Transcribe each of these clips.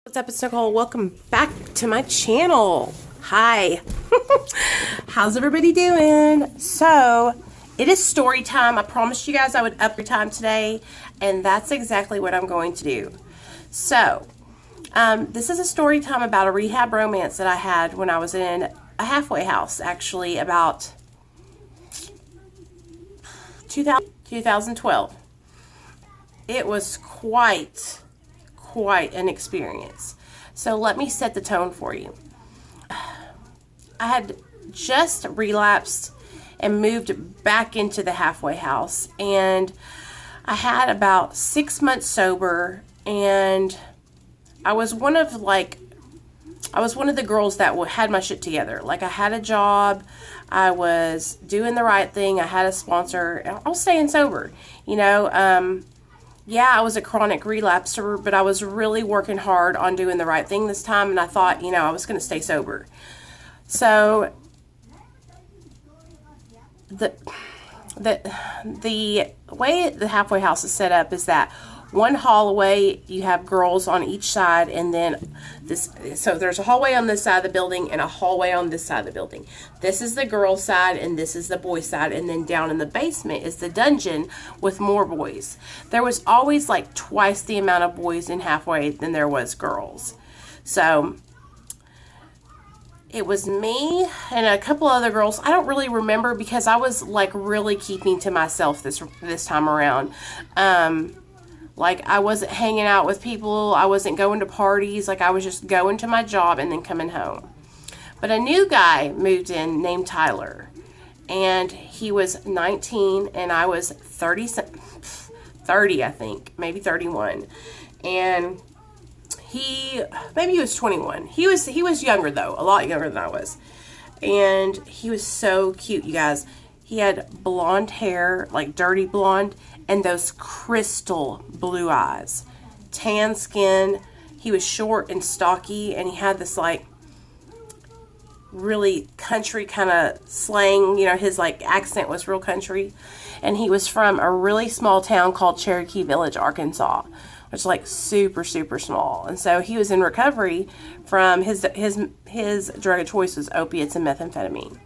What's up, it's Nicole. Welcome back to my channel. Hi. How's everybody doing? So, it is story time. I promised you guys I would up your time today, and that's exactly what I'm going to do. So, this is a story time about a rehab romance that I had when I was in a halfway house, actually, about 2012. It was quite an experience. So let me set the tone for you. I had just relapsed and moved back into the halfway house, and I had about 6 months sober, and I was one of the girls that had my shit together. Like, I had a job, I was doing the right thing, I had a sponsor, I was staying sober, you know. Yeah, I was a chronic relapser, but I was really working hard on doing the right thing this time, and I thought, you know, I was going to stay sober. So, the way the halfway house is set up is that one hallway, you have girls on each side, and then so there's a hallway on this side of the building and a hallway on this side of the building. This is the girls' side and this is the boys' side, and then down in the basement is the dungeon with more boys. There was always like twice the amount of boys in halfway than there was girls. So it was me and a couple other girls. I don't really remember because I was like really keeping to myself this time around. Like, I wasn't hanging out with people, I wasn't going to parties, like, I was just going to my job and then coming home. But a new guy moved in named Tyler, and he was 19, and I was 30, I think, maybe 31, and maybe he was 21. He was younger, though, a lot younger than I was, and he was so cute, you guys. He had blonde hair, like dirty blonde, and those crystal blue eyes. Tan skin. He was short and stocky, and he had this like really country kind of slang. You know, his like accent was real country. And he was from a really small town called Cherokee Village, Arkansas, which is like super small. And so he was in recovery from his drug of choice was opiates and methamphetamine.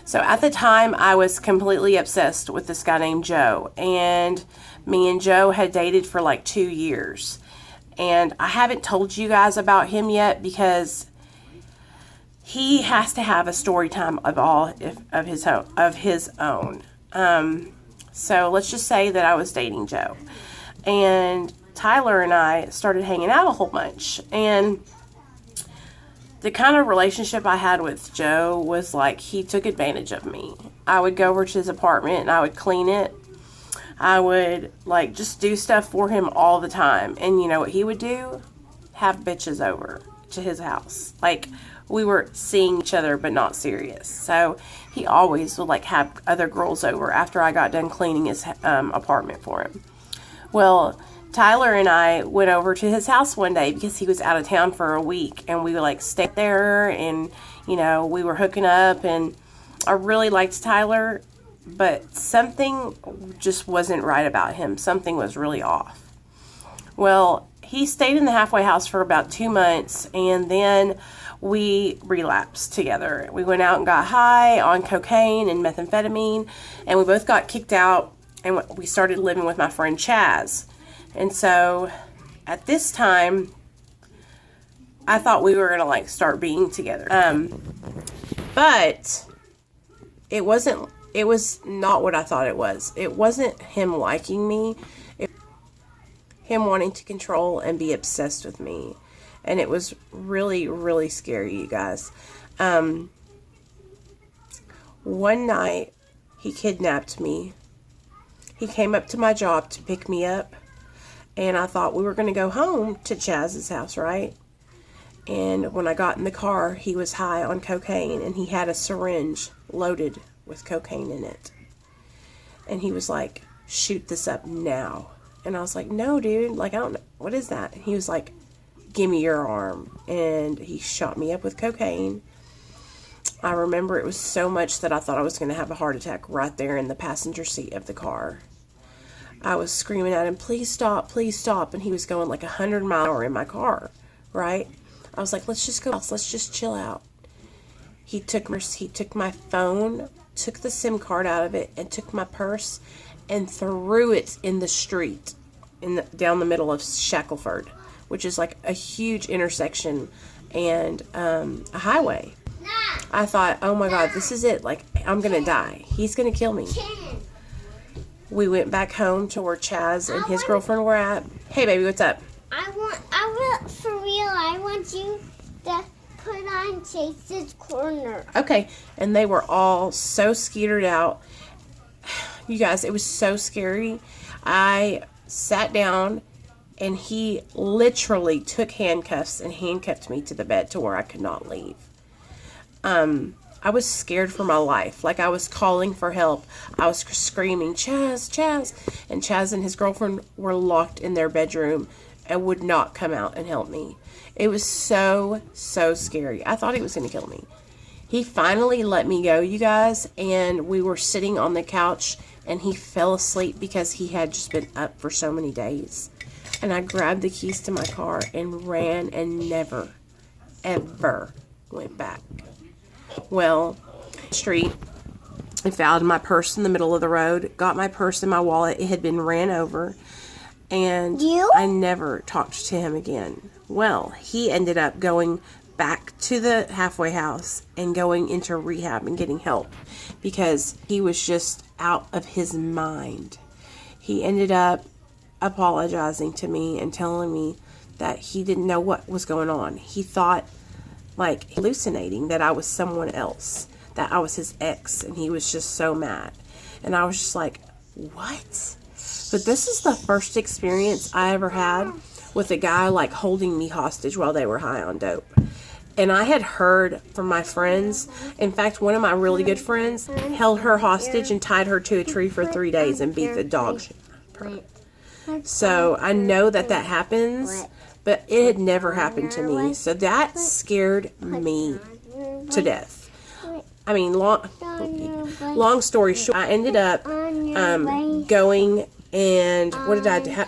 So at the time, I was completely obsessed with this guy named Joe, and me and Joe had dated for like 2 years, and I haven't told you guys about him yet because he has to have a story time of his own. So let's just say that I was dating Joe, and Tyler and I started hanging out a whole bunch, and the kind of relationship I had with Joe was like he took advantage of me. I would go over to his apartment and I would clean it. I would like just do stuff for him all the time. And you know what he would do? Have bitches over to his house. Like, we were seeing each other but not serious. So he always would like have other girls over after I got done cleaning his apartment for him. Well, Tyler and I went over to his house one day because he was out of town for a week, and we like stayed there, and you know, we were hooking up, and I really liked Tyler, but something just wasn't right about him. Something was really off. Well, he stayed in the halfway house for about 2 months, and then we relapsed together. We went out and got high on cocaine and methamphetamine, and we both got kicked out, and we started living with my friend Chaz. And so, at this time, I thought we were going to, like, start being together. But it was not what I thought it was. It wasn't him liking me. It was him wanting to control and be obsessed with me. And it was really scary, you guys. One night, he kidnapped me. He came up to my job to pick me up. And I thought we were going to go home to Chaz's house, right? And when I got in the car, he was high on cocaine, and he had a syringe loaded with cocaine in it. And he was like, shoot this up now. And I was like, no, dude, like, I don't know. What is that? And he was like, give me your arm. And he shot me up with cocaine. I remember it was so much that I thought I was going to have a heart attack right there in the passenger seat of the car. I was screaming at him, please stop, and he was going like 100 miles an hour in my car, right? I was like, let's just go, let's just chill out. He took my phone, took the SIM card out of it, and took my purse and threw it in the street down the middle of Shackelford, which is like a huge intersection and a highway. I thought, oh my God, this is it. Like, I'm going to die. He's going to kill me. We went back home to where Chaz and his girlfriend were at. Hey, baby, what's up? For real, I want you to put on Chase's corner. Okay, and they were all so skeetered out. You guys, it was so scary. I sat down, and he literally took handcuffs and handcuffed me to the bed to where I could not leave. I was scared for my life. Like, I was calling for help. I was screaming, Chaz, Chaz. And Chaz and his girlfriend were locked in their bedroom and would not come out and help me. It was so, so scary. I thought he was going to kill me. He finally let me go, you guys, and we were sitting on the couch, and he fell asleep because he had just been up for so many days. And I grabbed the keys to my car and ran and never, ever went back. Well, street, I found my purse in the middle of the road, got my purse and my wallet. It had been ran over, and I never talked to him again. Well, he ended up going back to the halfway house and going into rehab and getting help because he was just out of his mind. He ended up apologizing to me and telling me that he didn't know what was going on. He thought, like, hallucinating that I was someone else, that I was his ex, and he was just so mad. And I was just like, what? But this is the first experience I ever had with a guy, like, holding me hostage while they were high on dope. And I had heard from my friends, in fact, one of my really good friends held her hostage and tied her to a tree for 3 days and beat the dog shit out of her. So I know that that happens, but it had never happened to me. So that scared me to death. I mean, long story short, I ended up going and what did I do?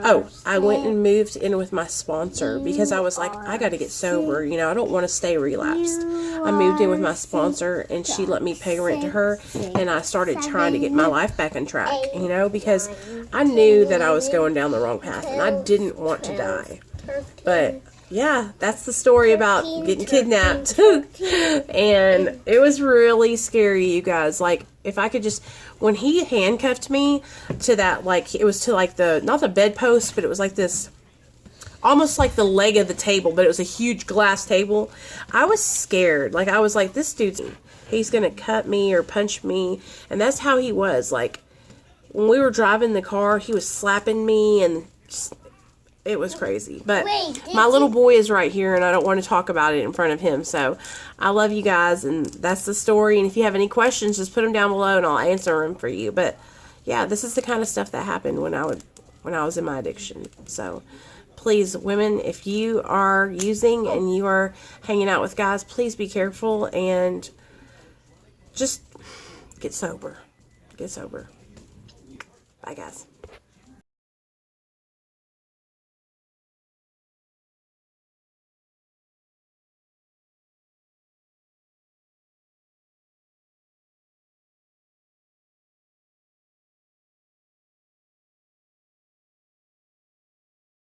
Oh, I went and moved in with my sponsor because I was like, I got to get sober. You know, I don't want to stay relapsed. I moved in with my sponsor and she let me pay rent to her, and I started trying to get my life back on track, you know, because I knew that I was going down the wrong path and I didn't want to die. But yeah, that's the story about getting kidnapped. And it was really scary, you guys. Like, if I could just, when he handcuffed me to that, like, it was to like not the bedpost, but it was like this, almost like the leg of the table, but it was a huge glass table. I was scared. Like, I was like, this dude's, he's going to cut me or punch me. And that's how he was. Like, when we were driving the car, he was slapping me and just, it was crazy. But my little boy is right here, and I don't want to talk about it in front of him. So I love you guys, and that's the story. And if you have any questions, just put them down below, and I'll answer them for you. But yeah, this is the kind of stuff that happened when I was in my addiction. So please, women, if you are using and you are hanging out with guys, please be careful and just get sober. Get sober. Bye, guys.